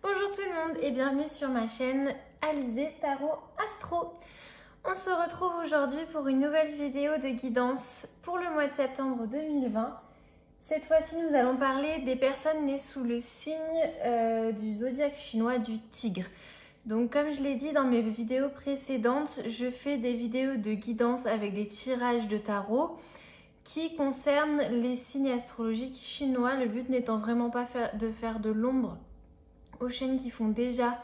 Bonjour tout le monde et bienvenue sur ma chaîne Alizé Tarot Astro. On se retrouve aujourd'hui pour une nouvelle vidéo de guidance pour le mois de septembre 2020. Cette fois-ci, nous allons parler des personnes nées sous le signe du zodiaque chinois du tigre. Donc comme je l'ai dit dans mes vidéos précédentes, je fais des vidéos de guidance avec des tirages de tarot qui concernent les signes astrologiques chinois. Le but n'étant vraiment pas de faire de l'ombre aux chaînes qui font déjà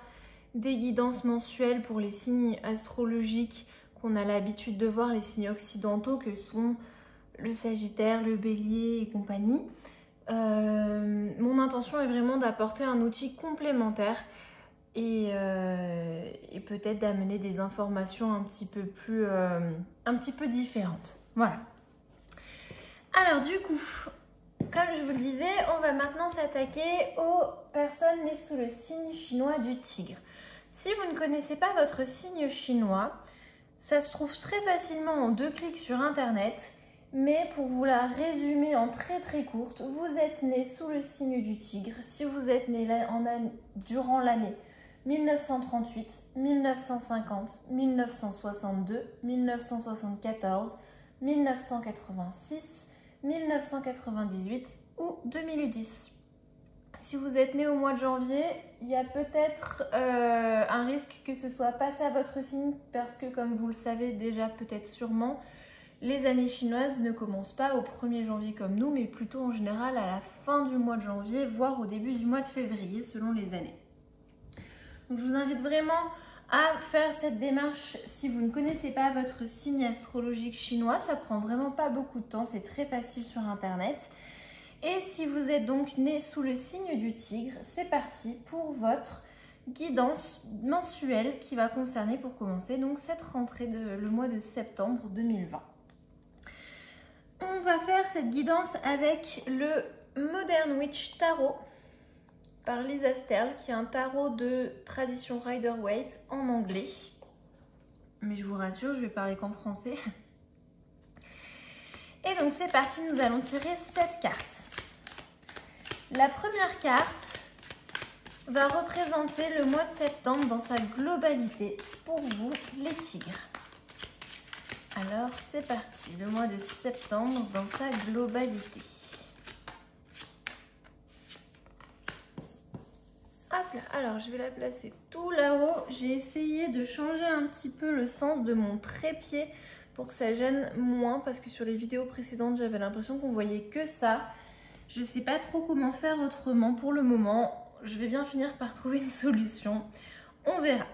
des guidances mensuelles pour les signes astrologiques qu'on a l'habitude de voir, les signes occidentaux que sont le Sagittaire, le Bélier et compagnie. Mon intention est vraiment d'apporter un outil complémentaire et peut-être d'amener des informations un petit peu différentes. Voilà. Alors du coup, comme je vous le disais, on va maintenant s'attaquer aux personnes nées sous le signe chinois du tigre. Si vous ne connaissez pas votre signe chinois, ça se trouve très facilement en 2 clics sur internet, mais pour vous la résumer en très courte, vous êtes né sous le signe du tigre si vous êtes né durant l'année 1938, 1950, 1962, 1974, 1986, 1998 ou 2010. Si vous êtes né au mois de janvier, il y a peut-être un risque que ce soit pas ça votre signe parce que comme vous le savez déjà peut-être sûrement, les années chinoises ne commencent pas au 1er janvier comme nous, mais plutôt en général à la fin du mois de janvier, voire au début du mois de février selon les années. Donc je vous invite vraiment à faire cette démarche si vous ne connaissez pas votre signe astrologique chinois. Ça prend vraiment pas beaucoup de temps, c'est très facile sur internet. Et si vous êtes donc né sous le signe du tigre, c'est parti pour votre guidance mensuelle qui va concerner pour commencer donc cette rentrée le mois de septembre 2020. On va faire cette guidance avec le Modern Witch Tarot par Lisa Sterle, qui est un tarot de tradition Rider-Waite en anglais. Mais je vous rassure, je vais parler qu'en français. Et donc c'est parti, nous allons tirer 7 cartes. La première carte va représenter le mois de septembre dans sa globalité pour vous les tigres. Alors c'est parti, le mois de septembre dans sa globalité. Hop là, alors je vais la placer tout là-haut. J'ai essayé de changer un petit peu le sens de mon trépied pour que ça gêne moins parce que sur les vidéos précédentes j'avais l'impression qu'on voyait que ça. Je ne sais pas trop comment faire autrement pour le moment. Je vais bien finir par trouver une solution. On verra.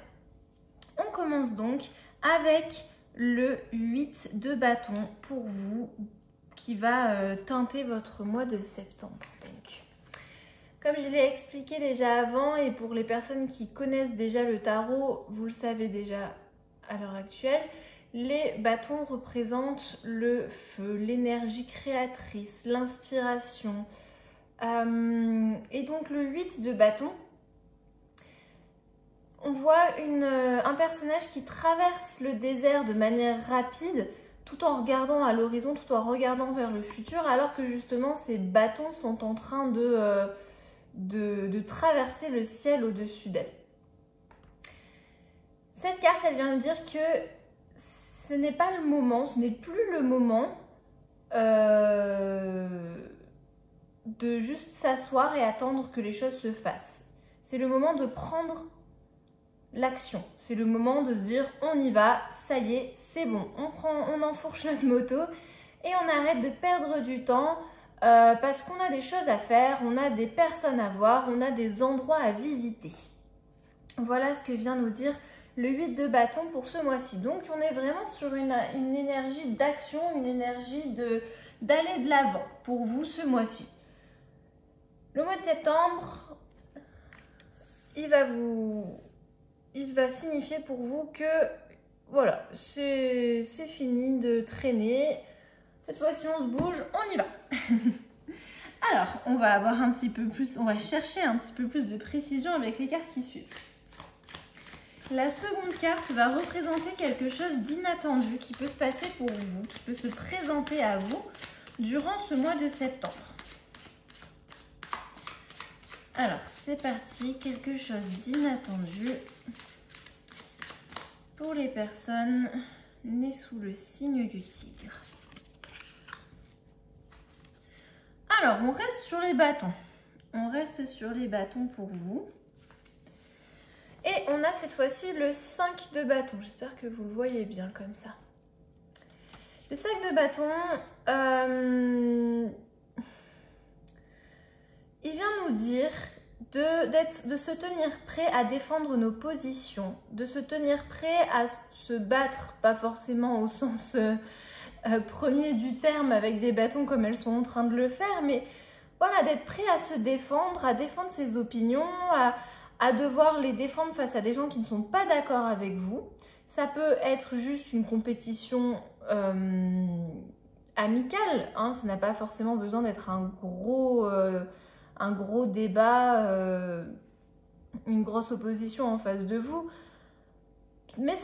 On commence donc avec le 8 de bâton pour vous qui va teinter votre mois de septembre. Donc, comme je l'ai expliqué déjà avant et pour les personnes qui connaissent déjà le tarot, vous le savez déjà à l'heure actuelle, les bâtons représentent le feu, l'énergie créatrice, l'inspiration. Et donc le 8 de bâton, on voit un personnage qui traverse le désert de manière rapide tout en regardant à l'horizon, tout en regardant vers le futur, alors que justement ces bâtons sont en train de traverser le ciel au-dessus d'elle. Cette carte, elle vient nous dire que ce n'est pas le moment, ce n'est plus le moment de juste s'asseoir et attendre que les choses se fassent. C'est le moment de prendre l'action. C'est le moment de se dire on y va, ça y est, c'est bon. On enfourche notre moto et on arrête de perdre du temps parce qu'on a des choses à faire, on a des personnes à voir, on a des endroits à visiter. Voilà ce que vient nous dire le 8 de bâton pour ce mois-ci. Donc on est vraiment sur une énergie d'action, une énergie d'aller de l'avant pour vous ce mois-ci. Le mois de septembre, il va signifier pour vous que voilà, c'est fini de traîner. Cette fois-ci on se bouge, on y va. Alors, on va avoir un petit peu plus, on va chercher un petit peu plus de précision avec les cartes qui suivent. La seconde carte va représenter quelque chose d'inattendu qui peut se passer pour vous, qui peut se présenter à vous durant ce mois de septembre. Alors, c'est parti, quelque chose d'inattendu pour les personnes nées sous le signe du tigre. Alors, on reste sur les bâtons. On reste sur les bâtons pour vous. Et on a cette fois-ci le 5 de bâton. J'espère que vous le voyez bien comme ça. Le 5 de bâton, il vient nous dire de se tenir prêt à défendre nos positions, de se tenir prêt à se battre, pas forcément au sens premier du terme avec des bâtons comme elles sont en train de le faire, mais voilà, d'être prêt à se défendre, à défendre ses opinions, à devoir les défendre face à des gens qui ne sont pas d'accord avec vous. Ça peut être juste une compétition amicale, hein, ça n'a pas forcément besoin d'être un gros débat, une grosse opposition en face de vous. Mais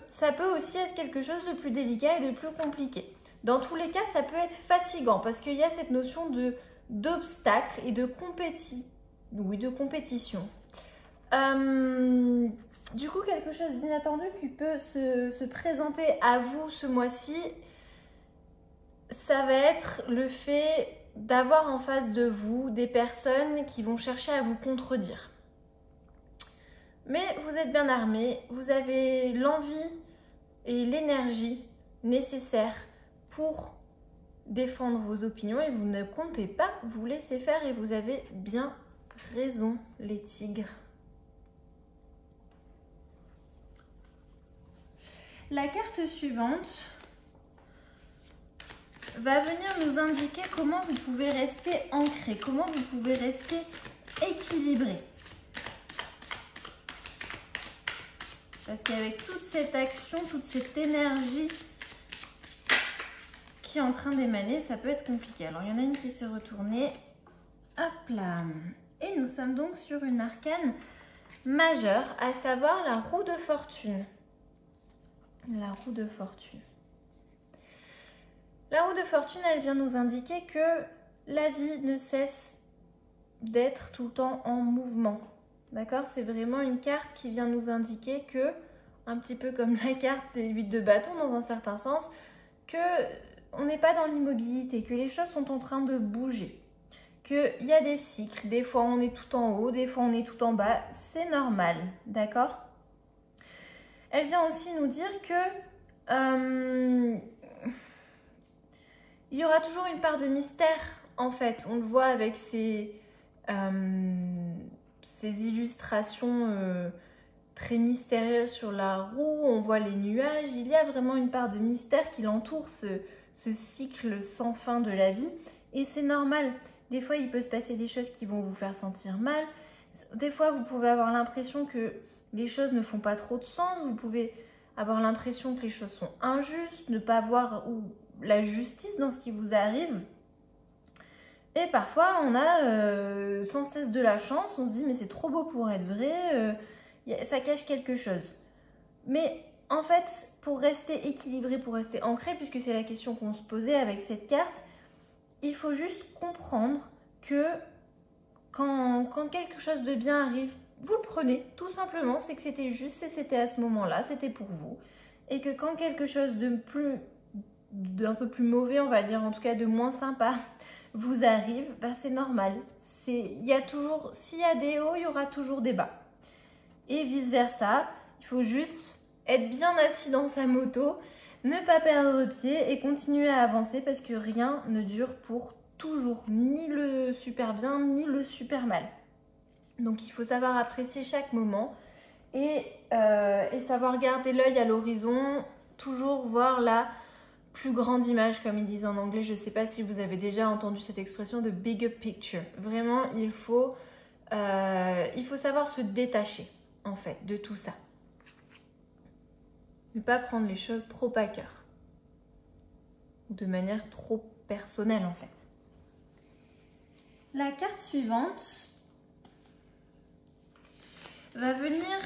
ça peut aussi être quelque chose de plus délicat et de plus compliqué. Dans tous les cas, ça peut être fatigant parce qu'il y a cette notion d'obstacle et de compétition. Du coup, quelque chose d'inattendu qui peut se présenter à vous ce mois-ci, ça va être le fait d'avoir en face de vous des personnes qui vont chercher à vous contredire. Mais vous êtes bien armé, vous avez l'envie et l'énergie nécessaires pour défendre vos opinions et vous ne comptez pas vous laisser faire et vous avez bien raison, les tigres. La carte suivante va venir nous indiquer comment vous pouvez rester ancré, comment vous pouvez rester équilibré. Parce qu'avec toute cette action, toute cette énergie qui est en train d'émaner, ça peut être compliqué. Alors, il y en a une qui s'est retournée. Hop là. Et nous sommes donc sur une arcane majeure, à savoir la roue de fortune. La roue de fortune. La roue de fortune, elle vient nous indiquer que la vie ne cesse d'être tout le temps en mouvement. D'accord? C'est vraiment une carte qui vient nous indiquer que, un petit peu comme la carte des 8 de bâton dans un certain sens, que on n'est pas dans l'immobilité, que les choses sont en train de bouger, qu'il y a des cycles, des fois on est tout en haut, des fois on est tout en bas, c'est normal, d'accord? Elle vient aussi nous dire que il y aura toujours une part de mystère, en fait. On le voit avec ces illustrations très mystérieuses sur la roue. On voit les nuages. Il y a vraiment une part de mystère qui l'entoure, ce cycle sans fin de la vie. Et c'est normal. Des fois, il peut se passer des choses qui vont vous faire sentir mal. Des fois, vous pouvez avoir l'impression que les choses ne font pas trop de sens. Vous pouvez avoir l'impression que les choses sont injustes, ne pas voir la justice dans ce qui vous arrive. Et parfois, on a sans cesse de la chance. On se dit, mais c'est trop beau pour être vrai. Ça cache quelque chose. Mais en fait, pour rester équilibré, pour rester ancré, puisque c'est la question qu'on se posait avec cette carte, il faut juste comprendre que quand quelque chose de bien arrive, vous le prenez, tout simplement. C'est que c'était juste, et c'était à ce moment-là, c'était pour vous. Et que quand quelque chose d'un peu plus mauvais, on va dire, en tout cas de moins sympa, vous arrive, bah c'est normal. Il y a toujours, s'il y a des hauts, il y aura toujours des bas. Et vice versa, il faut juste être bien assis dans sa moto, ne pas perdre pied et continuer à avancer parce que rien ne dure pour toujours, ni le super bien, ni le super mal. Donc il faut savoir apprécier chaque moment et savoir garder l'œil à l'horizon, toujours voir la plus grande image, comme ils disent en anglais. Je ne sais pas si vous avez déjà entendu cette expression de bigger picture. Vraiment, il faut savoir se détacher, en fait, de tout ça. Ne pas prendre les choses trop à cœur. De manière trop personnelle, en fait. La carte suivante va venir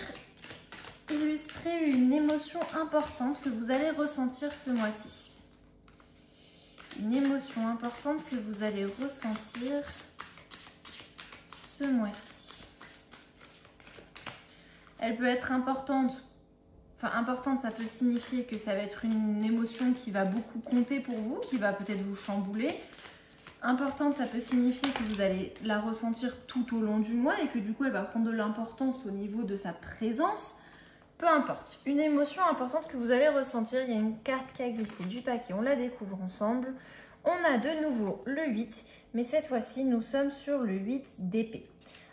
illustrer une émotion importante que vous allez ressentir ce mois-ci. Une émotion importante que vous allez ressentir ce mois-ci. Elle peut être importante. Enfin, importante, ça peut signifier que ça va être une émotion qui va beaucoup compter pour vous, qui va peut-être vous chambouler. Importante, ça peut signifier que vous allez la ressentir tout au long du mois et que du coup, elle va prendre de l'importance au niveau de sa présence. Peu importe, une émotion importante que vous allez ressentir. Il y a une carte qui a glissé du paquet, on la découvre ensemble. On a de nouveau le 8, mais cette fois-ci, nous sommes sur le 8 d'épée.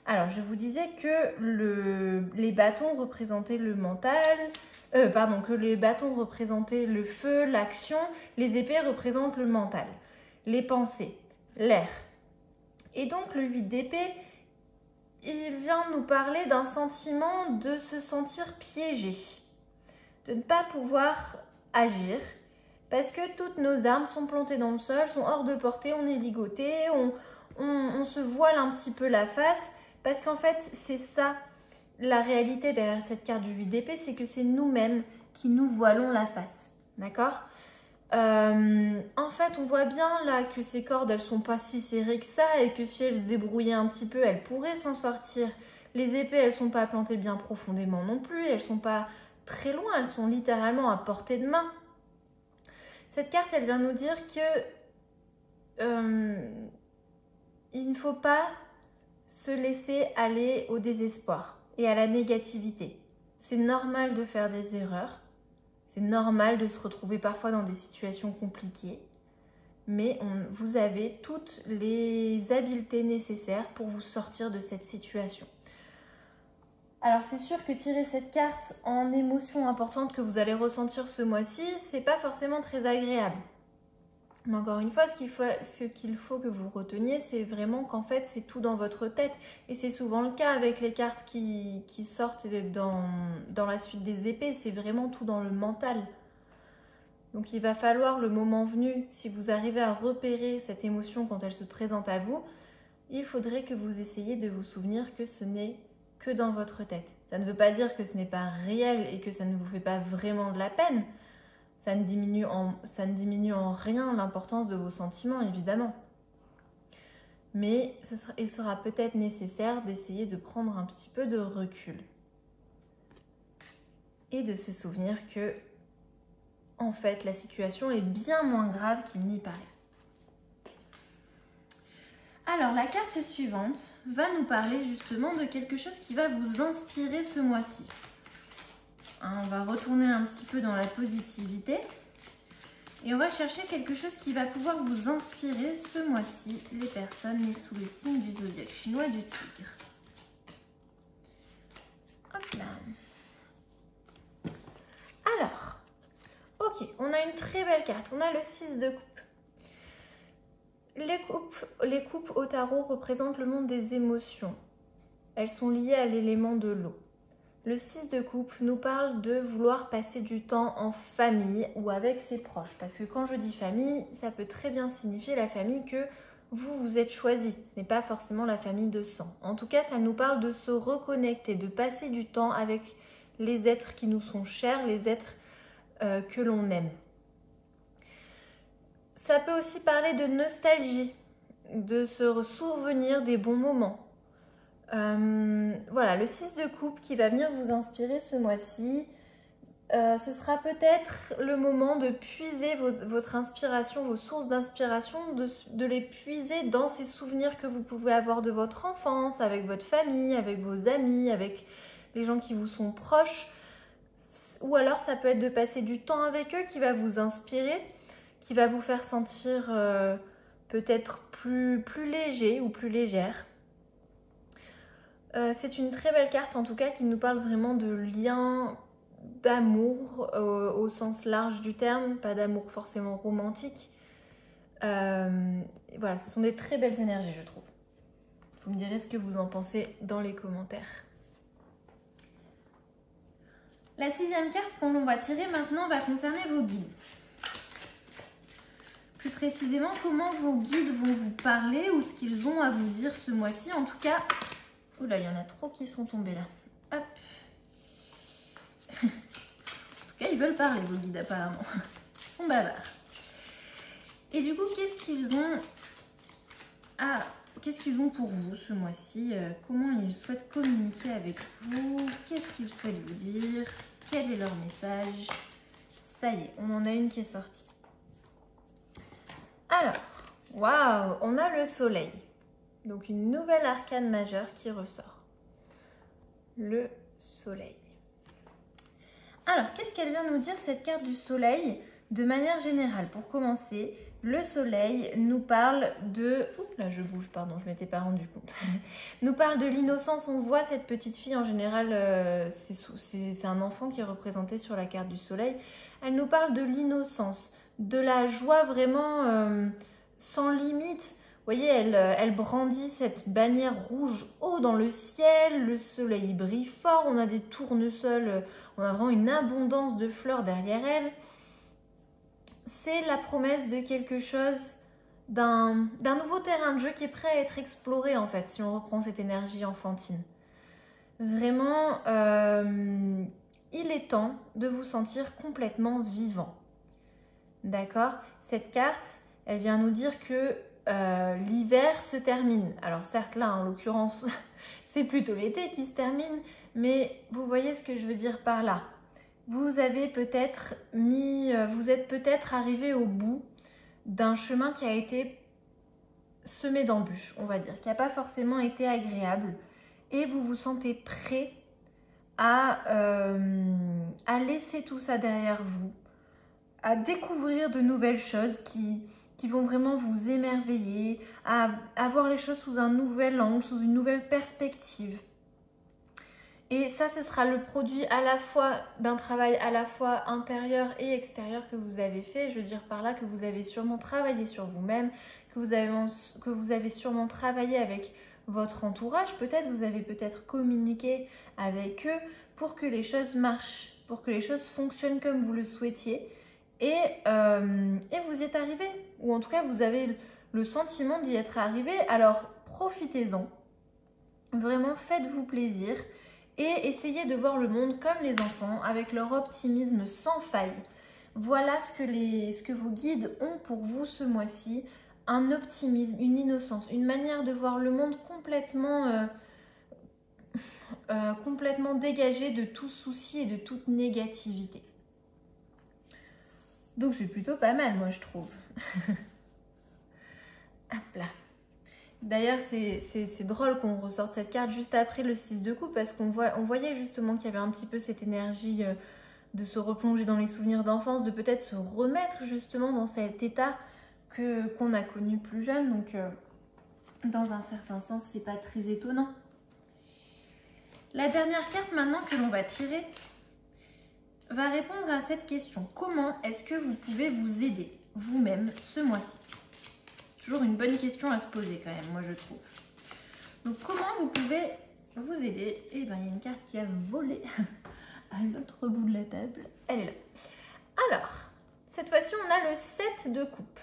Alors, je vous disais que les bâtons représentaient le mental, que les bâtons représentaient le feu, l'action, les épées représentent le mental, les pensées, l'air. Et donc, le 8 d'épée, il vient nous parler d'un sentiment de se sentir piégé, de ne pas pouvoir agir, parce que toutes nos armes sont plantées dans le sol, sont hors de portée, on est ligoté, on se voile un petit peu la face, parce qu'en fait, c'est ça, la réalité derrière cette carte du 8 d'épée, c'est que c'est nous-mêmes qui nous voilons la face, d'accord ? En fait, on voit bien là que ces cordes, elles sont pas si serrées que ça et que si elles se débrouillaient un petit peu, elles pourraient s'en sortir. Les épées, elles sont pas plantées bien profondément non plus, elles sont pas très loin, elles sont littéralement à portée de main. Cette carte, elle vient nous dire que il ne faut pas se laisser aller au désespoir et à la négativité. C'est normal de faire des erreurs. C'est normal de se retrouver parfois dans des situations compliquées, mais vous avez toutes les habiletés nécessaires pour vous sortir de cette situation. Alors c'est sûr que tirer cette carte en émotion importante que vous allez ressentir ce mois-ci, c'est pas forcément très agréable. Mais encore une fois, ce qu'il faut que vous reteniez, c'est vraiment qu'en fait, c'est tout dans votre tête. Et c'est souvent le cas avec les cartes qui sortent dans la suite des épées. C'est vraiment tout dans le mental. Donc il va falloir, le moment venu, si vous arrivez à repérer cette émotion quand elle se présente à vous, il faudrait que vous essayiez de vous souvenir que ce n'est que dans votre tête. Ça ne veut pas dire que ce n'est pas réel et que ça ne vous fait pas vraiment de la peine. Ça ne diminue en rien l'importance de vos sentiments, évidemment. Mais il sera peut-être nécessaire d'essayer de prendre un petit peu de recul. Et de se souvenir que, en fait, la situation est bien moins grave qu'il n'y paraît. Alors, la carte suivante va nous parler justement de quelque chose qui va vous inspirer ce mois-ci. On va retourner un petit peu dans la positivité et on va chercher quelque chose qui va pouvoir vous inspirer ce mois-ci, les personnes nées sous le signe du zodiaque chinois du tigre. Hop là. Alors, ok, on a une très belle carte, on a le 6 de coupe. Les coupes au tarot représentent le monde des émotions. Elles sont liées à l'élément de l'eau. Le 6 de coupe nous parle de vouloir passer du temps en famille ou avec ses proches. Parce que quand je dis famille, ça peut très bien signifier la famille que vous êtes choisi. Ce n'est pas forcément la famille de sang. En tout cas, ça nous parle de se reconnecter, de passer du temps avec les êtres qui nous sont chers, les êtres que l'on aime. Ça peut aussi parler de nostalgie, de se souvenir des bons moments. Voilà, le 6 de coupe qui va venir vous inspirer ce mois-ci, ce sera peut-être le moment de puiser votre inspiration, vos sources d'inspiration, de les puiser dans ces souvenirs que vous pouvez avoir de votre enfance, avec votre famille, avec vos amis, avec les gens qui vous sont proches. Ou alors ça peut être de passer du temps avec eux qui va vous inspirer, qui va vous faire sentir peut-être plus léger ou plus légère. C'est une très belle carte en tout cas qui nous parle vraiment de lien d'amour au sens large du terme, pas d'amour forcément romantique. Voilà, ce sont des très belles énergies je trouve. Vous me direz ce que vous en pensez dans les commentaires. La 6e carte qu'on va tirer maintenant va concerner vos guides. Plus précisément, comment vos guides vont vous parler ou ce qu'ils ont à vous dire ce mois-ci. En tout cas, oula, il y en a trop qui sont tombés là. Hop. En tout cas, ils veulent parler, vos guides, apparemment. Ils sont bavards. Et du coup, qu'est-ce qu'ils ont à qu'est-ce qu'ils ont pour vous ce mois-ci? Comment ils souhaitent communiquer avec vous? Qu'est-ce qu'ils souhaitent vous dire? Quel est leur message? Ça y est, on en a une qui est sortie. Alors, waouh, on a le soleil. Donc une nouvelle arcane majeure qui ressort. Le soleil. Alors, qu'est-ce qu'elle vient nous dire cette carte du soleil? De manière générale, pour commencer, le soleil nous parle de... Oups, là je bouge, pardon, je ne m'étais pas rendu compte. Nous parle de l'innocence. On voit cette petite fille, en général, c'est un enfant qui est représenté sur la carte du soleil. Elle nous parle de l'innocence, de la joie vraiment sans limite. Vous voyez, elle brandit cette bannière rouge haut dans le ciel, le soleil brille fort, on a des tournesols, on a vraiment une abondance de fleurs derrière elle. C'est la promesse de quelque chose, d'un nouveau terrain de jeu qui est prêt à être exploré en fait, si on reprend cette énergie enfantine. Vraiment, il est temps de vous sentir complètement vivant. D'accord? Cette carte, elle vient nous dire que l'hiver se termine. Alors certes là, en l'occurrence, c'est plutôt l'été qui se termine, mais vous voyez ce que je veux dire par là. Vous êtes peut-être arrivé au bout d'un chemin qui a été semé d'embûches, on va dire, qui n'a pas forcément été agréable, et vous vous sentez prêt à laisser tout ça derrière vous, à découvrir de nouvelles choses qui vont vraiment vous émerveiller, à voir les choses sous un nouvel angle, sous une nouvelle perspective. Et ça, ce sera le produit à la fois d'un travail à la fois intérieur et extérieur que vous avez fait. Je veux dire par là que vous avez sûrement travaillé sur vous-même, que vous avez sûrement travaillé avec votre entourage. Peut-être vous avez peut-être communiqué avec eux pour que les choses marchent, pour que les choses fonctionnent comme vous le souhaitiez. Et vous y êtes arrivé. Ou en tout cas, vous avez le sentiment d'y être arrivé. Alors, profitez-en. Vraiment, faites-vous plaisir. Et essayez de voir le monde comme les enfants, avec leur optimisme sans faille. Voilà ce que vos guides ont pour vous ce mois-ci. Un optimisme, une innocence, une manière de voir le monde complètement dégagée de tout souci et de toute négativité. Donc c'est plutôt pas mal, moi je trouve. Hop là. D'ailleurs, c'est drôle qu'on ressorte cette carte juste après le 6 de coupe parce qu'on voyait justement qu'il y avait un petit peu cette énergie de se replonger dans les souvenirs d'enfance, de peut-être se remettre justement dans cet état qu'on a connu plus jeune. Donc, dans un certain sens, c'est pas très étonnant. La dernière carte maintenant que l'on va tirer va répondre à cette question. Comment est-ce que vous pouvez vous aider vous-même ce mois-ci? Toujours une bonne question à se poser quand même, moi je trouve. Donc comment vous pouvez vous aider? Eh bien, il y a une carte qui a volé à l'autre bout de la table. Elle est là. Alors, cette fois-ci, on a le 7 de coupe.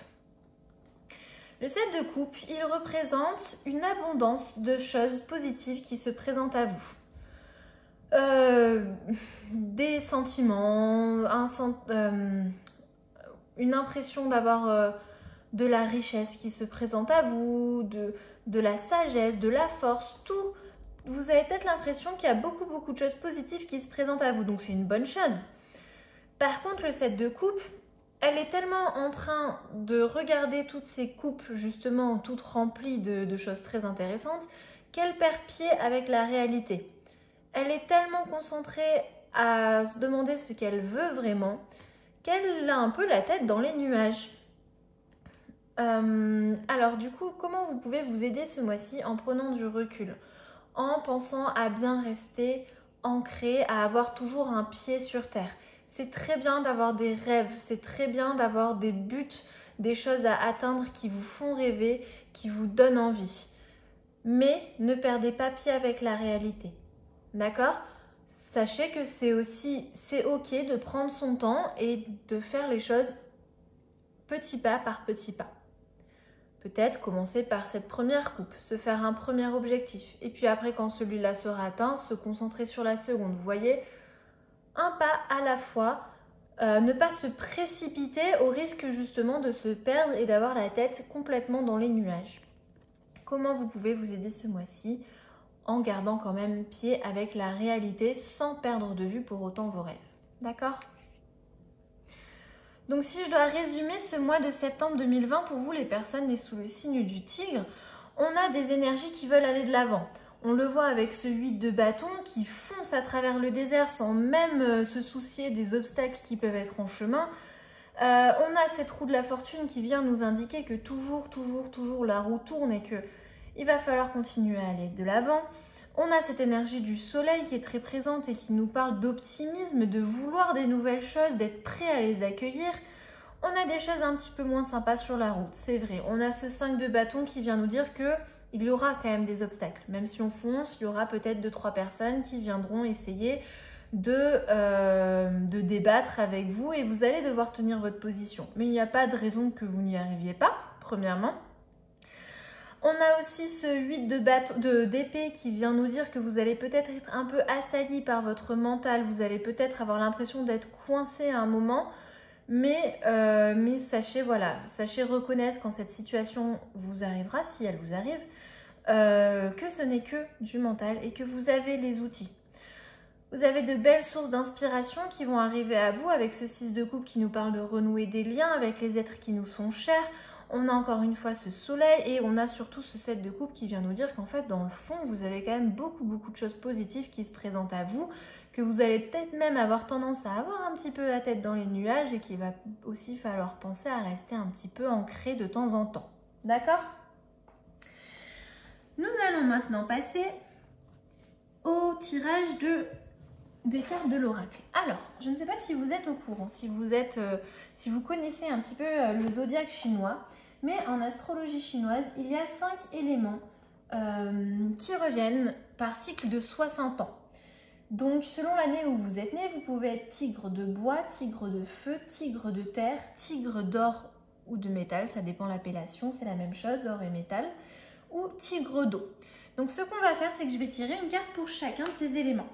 Le 7 de coupe, il représente une abondance de choses positives qui se présentent à vous. Des sentiments, une impression d'avoir... de la richesse qui se présente à vous, de la sagesse, de la force, tout. Vous avez peut-être l'impression qu'il y a beaucoup de choses positives qui se présentent à vous, donc c'est une bonne chose. Par contre, le 7 de coupe, elle est tellement en train de regarder toutes ces coupes, justement, toutes remplies de choses très intéressantes, qu'elle perd pied avec la réalité. Elle est tellement concentrée à se demander ce qu'elle veut vraiment, qu'elle a un peu la tête dans les nuages. Alors du coup, comment vous pouvez vous aider ce mois-ci? En prenant du recul, en pensant à bien rester ancré, à avoir toujours un pied sur terre. C'est très bien d'avoir des rêves, c'est très bien d'avoir des buts, des choses à atteindre qui vous font rêver, qui vous donnent envie. Mais ne perdez pas pied avec la réalité, d'accord? Sachez que c'est ok de prendre son temps et de faire les choses petit pas par petit pas. Peut-être commencer par cette première coupe, se faire un premier objectif. Et puis après, quand celui-là sera atteint, se concentrer sur la seconde. Vous voyez, un pas à la fois, ne pas se précipiter au risque justement de se perdre et d'avoir la tête complètement dans les nuages. comment vous pouvez vous aider ce mois-ci en gardant quand même pied avec la réalité sans perdre de vue pour autant vos rêves. D'accord ? Donc si je dois résumer ce mois de septembre 2020 pour vous les personnes nées sous le signe du tigre, on a des énergies qui veulent aller de l'avant. On le voit avec ce 8 de bâton qui fonce à travers le désert sans même se soucier des obstacles qui peuvent être en chemin. On a cette roue de la fortune qui vient nous indiquer que toujours la roue tourne et qu'il va falloir continuer à aller de l'avant. On a cette énergie du soleil qui est très présente et qui nous parle d'optimisme, de vouloir des nouvelles choses, d'être prêt à les accueillir. On a des choses un petit peu moins sympas sur la route, c'est vrai. On a ce 5 de bâton qui vient nous dire qu'il y aura quand même des obstacles. Même si on fonce, il y aura peut-être 2-3 personnes qui viendront essayer de débattre avec vous et vous allez devoir tenir votre position. Mais il n'y a pas de raison que vous n'y arriviez pas, premièrement. On a aussi ce 8 d'épée qui vient nous dire que vous allez peut-être être un peu assailli par votre mental, vous allez peut-être avoir l'impression d'être coincé à un moment, mais sachez reconnaître quand cette situation vous arrivera, si elle vous arrive, que ce n'est que du mental et que vous avez les outils. Vous avez de belles sources d'inspiration qui vont arriver à vous avec ce 6 de coupe qui nous parle de renouer des liens avec les êtres qui nous sont chers. On a encore une fois ce soleil et on a surtout ce 7 de coupe qui vient nous dire qu'en fait, dans le fond, vous avez quand même beaucoup de choses positives qui se présentent à vous, que vous allez peut-être même avoir tendance à avoir un petit peu la tête dans les nuages et qu'il va aussi falloir penser à rester un petit peu ancré de temps en temps. D'accord ? Nous allons maintenant passer au tirage des cartes de l'oracle. Alors, je ne sais pas si vous êtes au courant, si vous connaissez un petit peu le zodiaque chinois, mais en astrologie chinoise, il y a 5 éléments qui reviennent par cycle de 60 ans. Donc, selon l'année où vous êtes né, vous pouvez être tigre de bois, tigre de feu, tigre de terre, tigre d'or ou de métal, ça dépend l'appellation, c'est la même chose, or et métal, ou tigre d'eau. Donc, ce qu'on va faire, c'est que je vais tirer une carte pour chacun de ces éléments.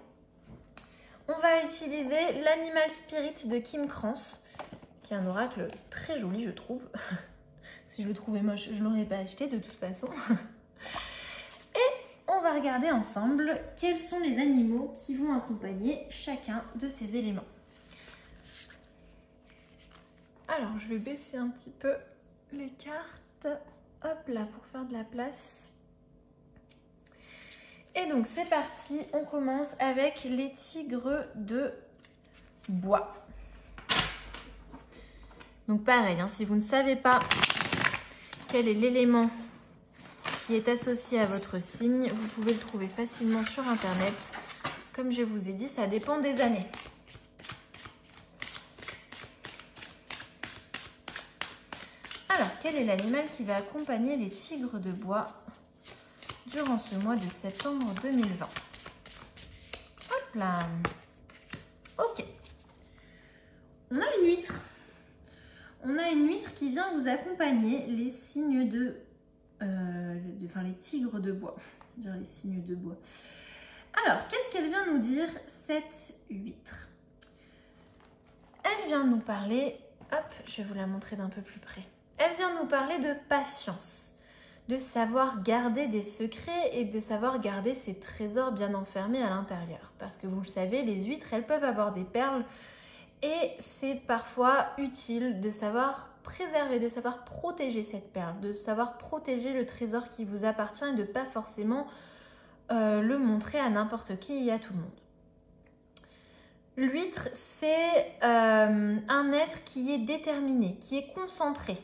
On va utiliser l'Animal Spirit de Kim Krans, qui est un oracle très joli, je trouve. Si je le trouvais moche, je ne l'aurais pas acheté de toute façon. Et on va regarder ensemble quels sont les animaux qui vont accompagner chacun de ces éléments. Alors, je vais baisser un petit peu les cartes. Hop là, pour faire de la place. Et donc c'est parti, on commence avec les tigres de bois. Donc pareil, si vous ne savez pas quel est l'élément qui est associé à votre signe, vous pouvez le trouver facilement sur internet. Comme je vous ai dit, ça dépend des années. Alors, quel est l'animal qui va accompagner les tigres de bois durant ce mois de septembre 2020. Hop là. Ok. On a une huître. On a une huître qui vient vous accompagner les signes les tigres de bois. Je veux dire les signes de bois. Alors, qu'est-ce qu'elle vient nous dire, cette huître? Elle vient nous parler, hop, je vais vous la montrer d'un peu plus près. Elle vient nous parler de patience, de savoir garder des secrets et de savoir garder ses trésors bien enfermés à l'intérieur. Parce que vous le savez, les huîtres, elles peuvent avoir des perles et c'est parfois utile de savoir préserver, de savoir protéger cette perle, de savoir protéger le trésor qui vous appartient et de ne pas forcément le montrer à n'importe qui et à tout le monde. L'huître, c'est un être qui est déterminé, qui est concentré,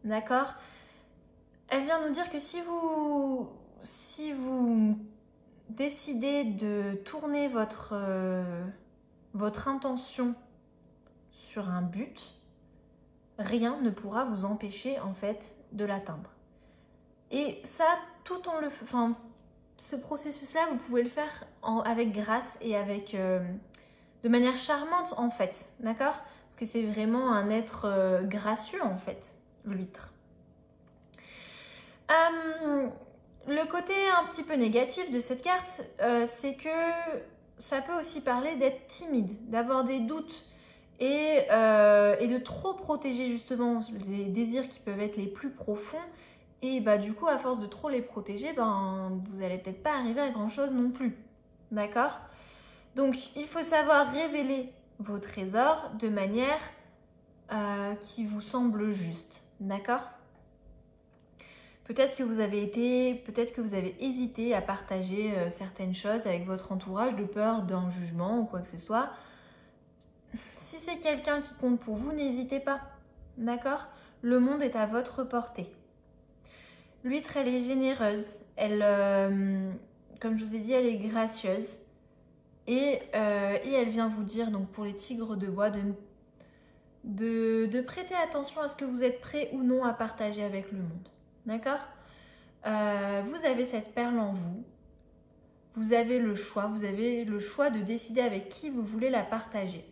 d'accord ? Elle vient nous dire que si vous décidez de tourner votre intention sur un but, rien ne pourra vous empêcher en fait de l'atteindre. Et ça, tout en le faisant, ce processus-là, vous pouvez le faire avec grâce et avec de manière charmante en fait, d'accord? Parce que c'est vraiment un être gracieux en fait, l'huître. Le côté un petit peu négatif de cette carte, c'est que ça peut aussi parler d'être timide, d'avoir des doutes et de trop protéger justement les désirs qui peuvent être les plus profonds Et bah du coup, à force de trop les protéger, ben, vous n'allez peut-être pas arriver à grand-chose non plus. D'accord? Donc, il faut savoir révéler vos trésors de manière qui vous semble juste. D'accord? Peut-être que vous avez hésité à partager certaines choses avec votre entourage de peur d'un jugement ou quoi que ce soit. Si c'est quelqu'un qui compte pour vous, n'hésitez pas. D'accord? Le monde est à votre portée. L'huître, elle est généreuse. Comme je vous ai dit, elle est gracieuse. Et elle vient vous dire, donc pour les tigres de bois, de prêter attention à ce que vous êtes prêt ou non à partager avec le monde. D'accord? Vous avez cette perle en vous. Vous avez le choix. Vous avez le choix de décider avec qui vous voulez la partager.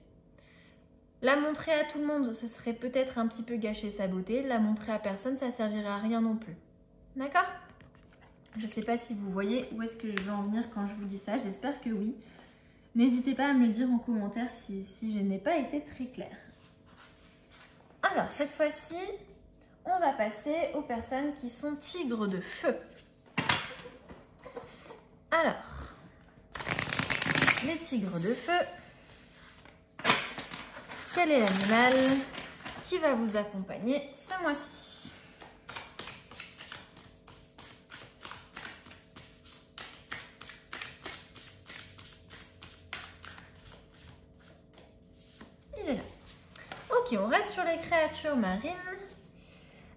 La montrer à tout le monde, ce serait peut-être un petit peu gâcher sa beauté. La montrer à personne, ça ne servirait à rien non plus. D'accord? Je ne sais pas si vous voyez où est-ce que je veux en venir quand je vous dis ça. J'espère que oui. N'hésitez pas à me le dire en commentaire si je n'ai pas été très claire. Alors, cette fois-ci, on va passer aux personnes qui sont tigres de feu. Alors, les tigres de feu, quel est l'animal qui va vous accompagner ce mois-ci? Il est là. Ok, on reste sur les créatures marines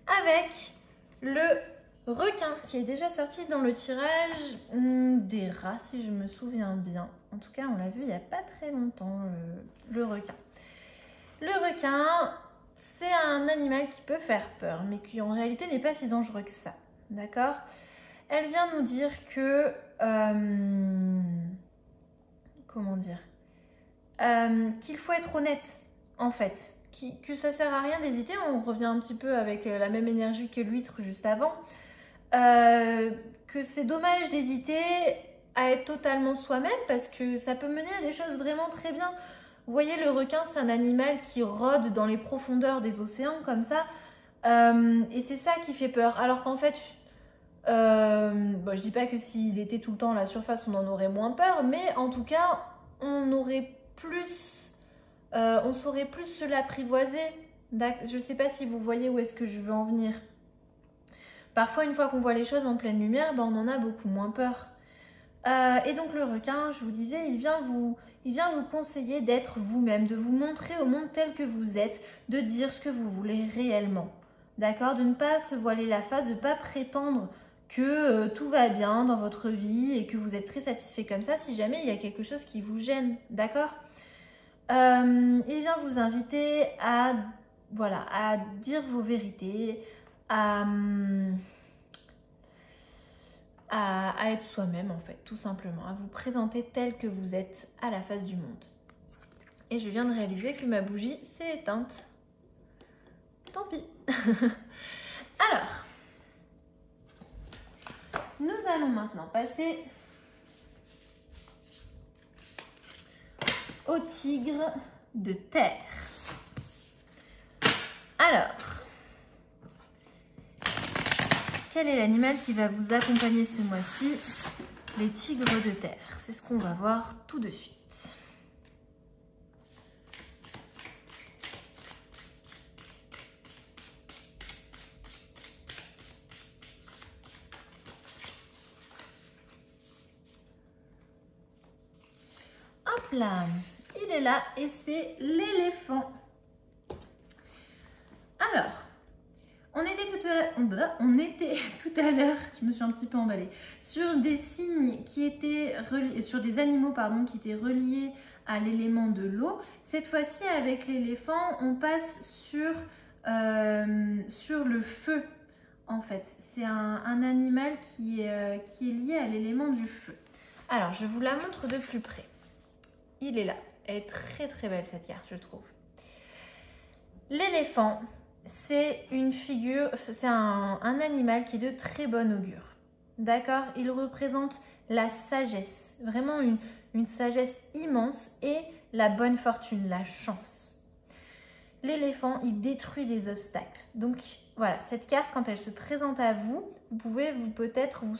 avec le requin qui est déjà sorti dans le tirage des rats, si je me souviens bien. En tout cas, on l'a vu il n'y a pas très longtemps, le requin. Le requin, c'est un animal qui peut faire peur, mais qui en réalité n'est pas si dangereux que ça. D'accord? Elle vient nous dire que... comment dire? Qu'il faut être honnête, en fait. Que ça sert à rien d'hésiter. On revient un petit peu avec la même énergie que l'huître juste avant. Que c'est dommage d'hésiter à être totalement soi-même parce que ça peut mener à des choses vraiment très bien. Vous voyez, le requin, c'est un animal qui rôde dans les profondeurs des océans comme ça. Et c'est ça qui fait peur. Alors qu'en fait, bon, je dis pas que s'il était tout le temps à la surface, on en aurait moins peur. Mais en tout cas, on aurait plus... on saurait plus se l'apprivoiser. Je sais pas si vous voyez où est-ce que je veux en venir. Parfois, une fois qu'on voit les choses en pleine lumière, ben, on en a beaucoup moins peur. Et donc le requin, je vous disais, il vient vous conseiller d'être vous-même, de vous montrer au monde tel que vous êtes, de dire ce que vous voulez réellement. D'accord? De ne pas se voiler la face, de ne pas prétendre que tout va bien dans votre vie et que vous êtes très satisfait comme ça si jamais il y a quelque chose qui vous gêne. D'accord? Il vient vous inviter à dire vos vérités, à être soi-même en fait, tout simplement, à vous présenter tel que vous êtes à la face du monde. Et je viens de réaliser que ma bougie s'est éteinte. Tant pis. Alors, nous allons maintenant passer au tigre de terre. Alors, quel est l'animal qui va vous accompagner ce mois-ci? Les tigres de terre. C'est ce qu'on va voir tout de suite. Hop là, il est là et c'est l'éléphant. Alors, on était tout à l'heure, je me suis un petit peu emballée, sur des signes qui étaient reliés, sur des animaux pardon, qui étaient reliés à l'élément de l'eau. Cette fois-ci, avec l'éléphant, on passe sur le feu. En fait, c'est un animal qui est lié à l'élément du feu. Alors, je vous la montre de plus près. Il est là. Elle est très très belle cette carte, je trouve. L'éléphant, c'est une figure, c'est un animal qui est de très bon augure. D'accord? Il représente la sagesse, vraiment une sagesse immense et la bonne fortune, la chance. L'éléphant, il détruit les obstacles. Donc, voilà, cette carte, quand elle se présente à vous, peut-être vous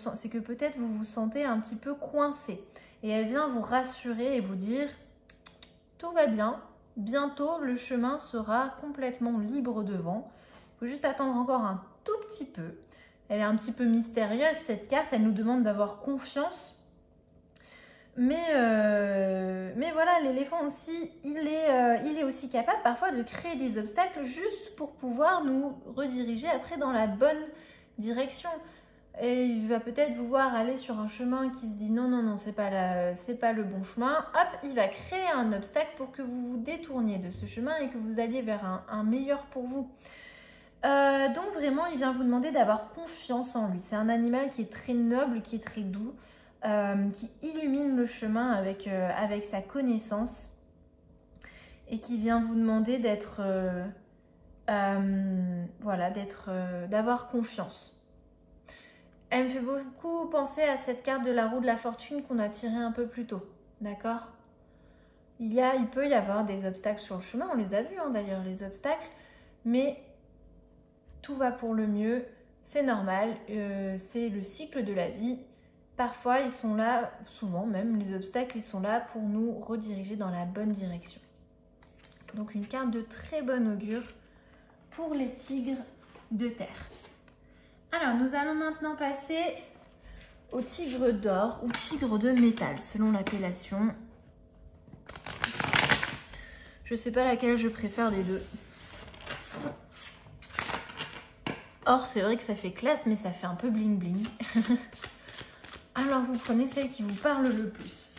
vous sentez un petit peu coincé. Et elle vient vous rassurer et vous dire tout va bien, bientôt le chemin sera complètement libre devant. Il faut juste attendre encore un tout petit peu. Elle est un petit peu mystérieuse cette carte, elle nous demande d'avoir confiance. Mais voilà, l'éléphant aussi, il est aussi capable parfois de créer des obstacles juste pour pouvoir nous rediriger après dans la bonne direction. Et il va peut-être vous voir aller sur un chemin qui se dit non, c'est pas le bon chemin. Hop, il va créer un obstacle pour que vous vous détourniez de ce chemin et que vous alliez vers un meilleur pour vous. Donc vraiment, il vient vous demander d'avoir confiance en lui. C'est un animal qui est très noble, qui est très doux. Qui illumine le chemin avec sa connaissance et qui vient vous demander d'avoir confiance. Elle me fait beaucoup penser à cette carte de la roue de la fortune qu'on a tirée un peu plus tôt, d'accord ? Il peut y avoir des obstacles sur le chemin, on les a vus d'ailleurs, les obstacles, mais tout va pour le mieux, c'est normal, c'est le cycle de la vie. Parfois, ils sont là, souvent même, les obstacles, ils sont là pour nous rediriger dans la bonne direction. Donc, une carte de très bon augure pour les tigres de terre. Alors, nous allons maintenant passer au tigre d'or ou tigre de métal, selon l'appellation. Je ne sais pas laquelle je préfère des deux. Or, c'est vrai que ça fait classe, mais ça fait un peu bling bling. Alors, vous prenez celle qui vous parle le plus.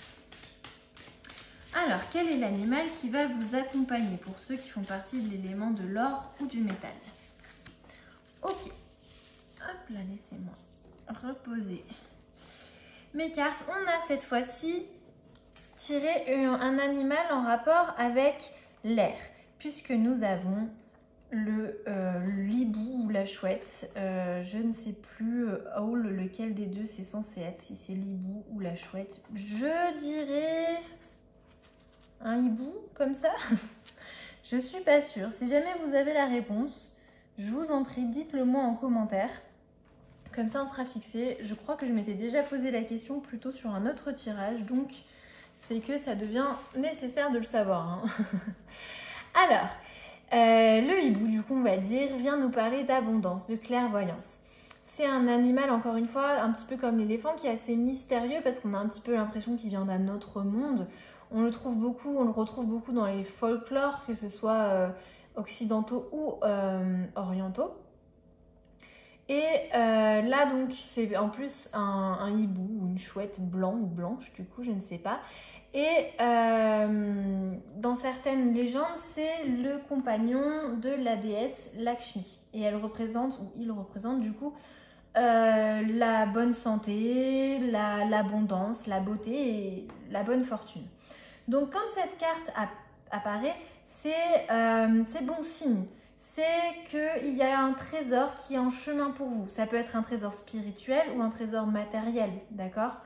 Alors, quel est l'animal qui va vous accompagner pour ceux qui font partie de l'élément de l'or ou du métal? Ok. Hop là, laissez-moi reposer mes cartes. On a cette fois-ci tiré un animal en rapport avec l'air, puisque nous avons l'hibou ou la chouette, je ne sais plus lequel des deux c'est censé être, si c'est l'hibou ou la chouette. Je dirais un hibou comme ça. Je suis pas sûre. Si jamais vous avez la réponse, je vous en prie, dites-le moi en commentaire. Comme ça on sera fixé. Je crois que je m'étais déjà posé la question plutôt sur un autre tirage, donc c'est que ça devient nécessaire de le savoir, hein. Alors, le hibou, du coup, on va dire, vient nous parler d'abondance, de clairvoyance. C'est un animal, encore une fois, un petit peu comme l'éléphant, qui est assez mystérieux parce qu'on a un petit peu l'impression qu'il vient d'un autre monde. On le retrouve beaucoup dans les folklores, que ce soit occidentaux ou orientaux. Et là, donc, c'est en plus un hibou ou une chouette blanc ou blanche, du coup, je ne sais pas. Et dans certaines légendes, c'est le compagnon de la déesse Lakshmi. Et elle représente, ou il représente du coup, la bonne santé, l'abondance, la beauté et la bonne fortune. Donc quand cette carte apparaît, c'est bon signe. C'est qu'il y a un trésor qui est en chemin pour vous. Ça peut être un trésor spirituel ou un trésor matériel, d'accord ?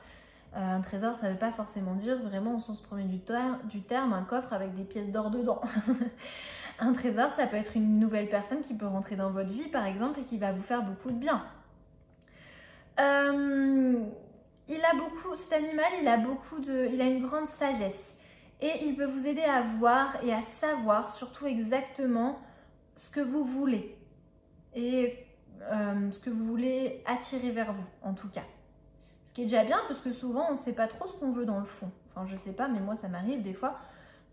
Un trésor, ça ne veut pas forcément dire vraiment au sens premier du terme un coffre avec des pièces d'or dedans. Un trésor, ça peut être une nouvelle personne qui peut rentrer dans votre vie, par exemple, et qui va vous faire beaucoup de bien. Cet animal, il a une grande sagesse. Et il peut vous aider à voir et à savoir surtout exactement ce que vous voulez. Et ce que vous voulez attirer vers vous, en tout cas. Ce qui est déjà bien, parce que souvent, on ne sait pas trop ce qu'on veut dans le fond. Enfin, je sais pas, mais moi, ça m'arrive des fois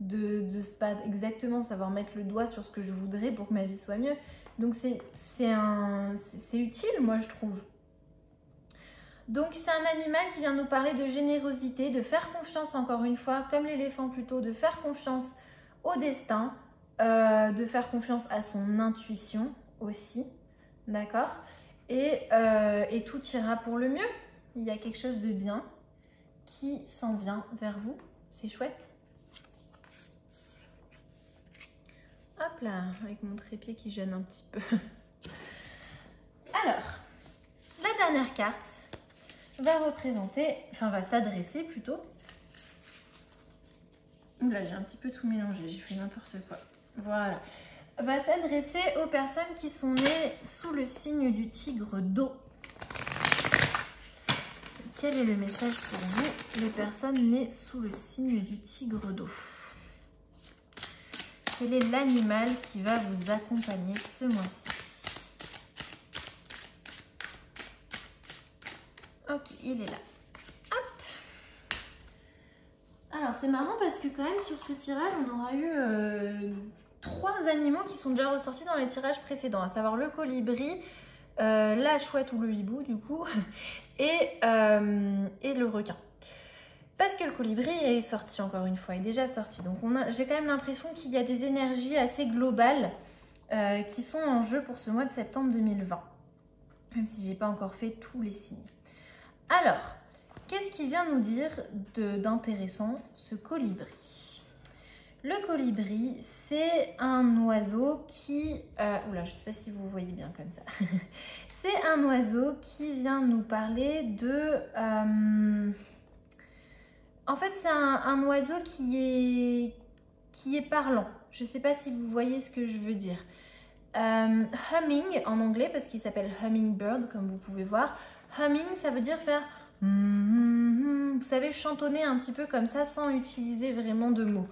de pas exactement savoir mettre le doigt sur ce que je voudrais pour que ma vie soit mieux. Donc, c'est utile, moi, je trouve. Donc, c'est un animal qui vient nous parler de générosité, de faire confiance, encore une fois, comme l'éléphant plutôt, de faire confiance au destin, de faire confiance à son intuition aussi, d'accord ? Et tout ira pour le mieux. Il y a quelque chose de bien qui s'en vient vers vous. C'est chouette. Hop là, avec mon trépied qui gêne un petit peu. Alors, la dernière carte va s'adresser plutôt. Oula, j'ai un petit peu tout mélangé, j'ai fait n'importe quoi. Voilà. va s'adresser aux personnes qui sont nées sous le signe du tigre d'eau. Quel est le message pour vous, les personnes nées sous le signe du tigre d'eau? Quel est l'animal qui va vous accompagner ce mois-ci? Ok, il est là. Hop. Alors, c'est marrant parce que quand même, sur ce tirage, on aura eu 3 animaux qui sont déjà ressortis dans les tirages précédents, à savoir le colibri, la chouette ou le hibou, du coup, et le requin. Parce que le colibri est sorti, encore une fois, est déjà sorti. Donc, j'ai quand même l'impression qu'il y a des énergies assez globales qui sont en jeu pour ce mois de septembre 2020. Même si je n'ai pas encore fait tous les signes. Alors, qu'est-ce qu'il vient nous dire d'intéressant, ce colibri? Le colibri, c'est un oiseau qui... oula, je ne sais pas si vous voyez bien comme ça. C'est un oiseau qui vient nous parler de... en fait, c'est un oiseau qui est parlant. Je ne sais pas si vous voyez ce que je veux dire. Humming en anglais, parce qu'il s'appelle hummingbird, comme vous pouvez voir. Humming, ça veut dire faire... vous savez, chantonner un petit peu comme ça, sans utiliser vraiment de mots.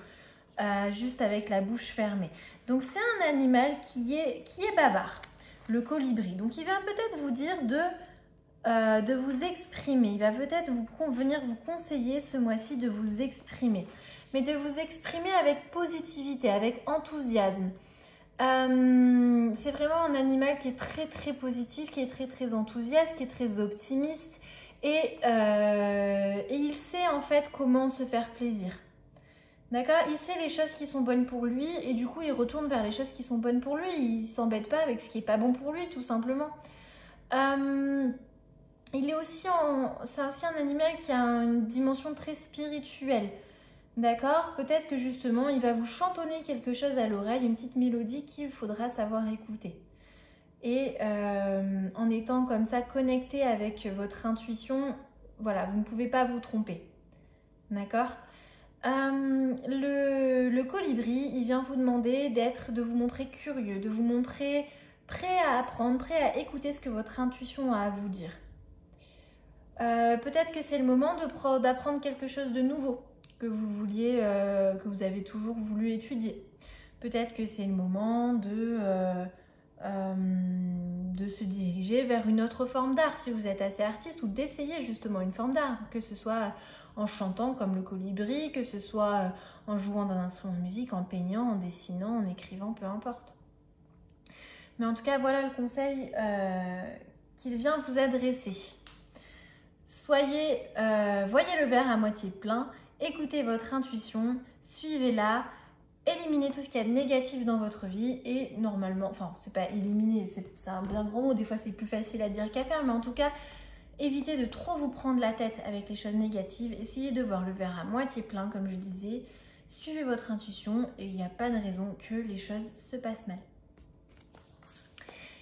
Juste avec la bouche fermée. Donc, c'est un animal qui est bavard, le colibri. Donc, il va peut-être vous dire de vous exprimer. Il va peut-être venir vous conseiller ce mois-ci de vous exprimer. Mais de vous exprimer avec positivité, avec enthousiasme. C'est vraiment un animal qui est très très positif, qui est très très enthousiaste, qui est très optimiste. Et il sait en fait comment se faire plaisir. D'accord? Il sait les choses qui sont bonnes pour lui et du coup il retourne vers les choses qui sont bonnes pour lui. Il ne s'embête pas avec ce qui n'est pas bon pour lui, tout simplement. C'est aussi un animal qui a une dimension très spirituelle. D'accord? Peut-être que justement il va vous chantonner quelque chose à l'oreille, une petite mélodie qu'il faudra savoir écouter. Et en étant comme ça connecté avec votre intuition, voilà, vous ne pouvez pas vous tromper. D'accord? Le colibri, il vient vous demander de vous montrer curieux, de vous montrer prêt à apprendre, prêt à écouter ce que votre intuition a à vous dire. Peut-être que c'est le moment d'apprendre quelque chose de nouveau que vous avez toujours voulu étudier. Peut-être que c'est le moment de se diriger vers une autre forme d'art si vous êtes assez artiste, ou d'essayer justement une forme d'art, que ce soit en chantant comme le colibri, que ce soit en jouant d'un instrument de musique, en peignant, en dessinant, en écrivant, peu importe. Mais en tout cas, voilà le conseil qu'il vient vous adresser. Voyez le verre à moitié plein, écoutez votre intuition, suivez-la, éliminez tout ce qu'il y a de négatif dans votre vie et normalement, enfin c'est pas éliminer, c'est un bien gros mot, des fois c'est plus facile à dire qu'à faire, mais en tout cas, évitez de trop vous prendre la tête avec les choses négatives, essayez de voir le verre à moitié plein comme je disais, suivez votre intuition et il n'y a pas de raison que les choses se passent mal.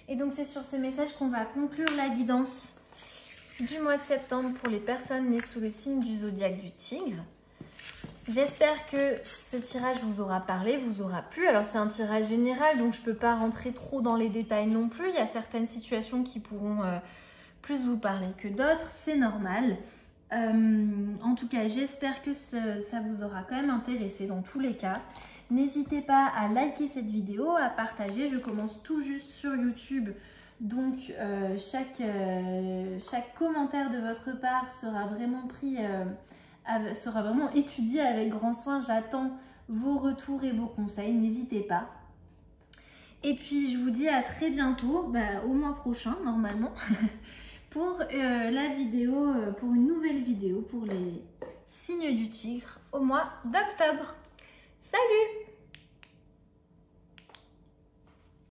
Et donc c'est sur ce message qu'on va conclure la guidance du mois de septembre pour les personnes nées sous le signe du zodiaque du tigre. J'espère que ce tirage vous aura parlé, vous aura plu. Alors c'est un tirage général, donc je ne peux pas rentrer trop dans les détails non plus. Il y a certaines situations qui pourront plus vous parler que d'autres, c'est normal. En tout cas, j'espère que ça vous aura quand même intéressé dans tous les cas. N'hésitez pas à liker cette vidéo, à partager. Je commence tout juste sur YouTube. Donc chaque commentaire de votre part sera vraiment sera vraiment étudié avec grand soin. J'attends vos retours et vos conseils, n'hésitez pas. Et puis je vous dis à très bientôt, au mois prochain normalement, pour pour une nouvelle vidéo pour les signes du tigre au mois d'octobre. Salut!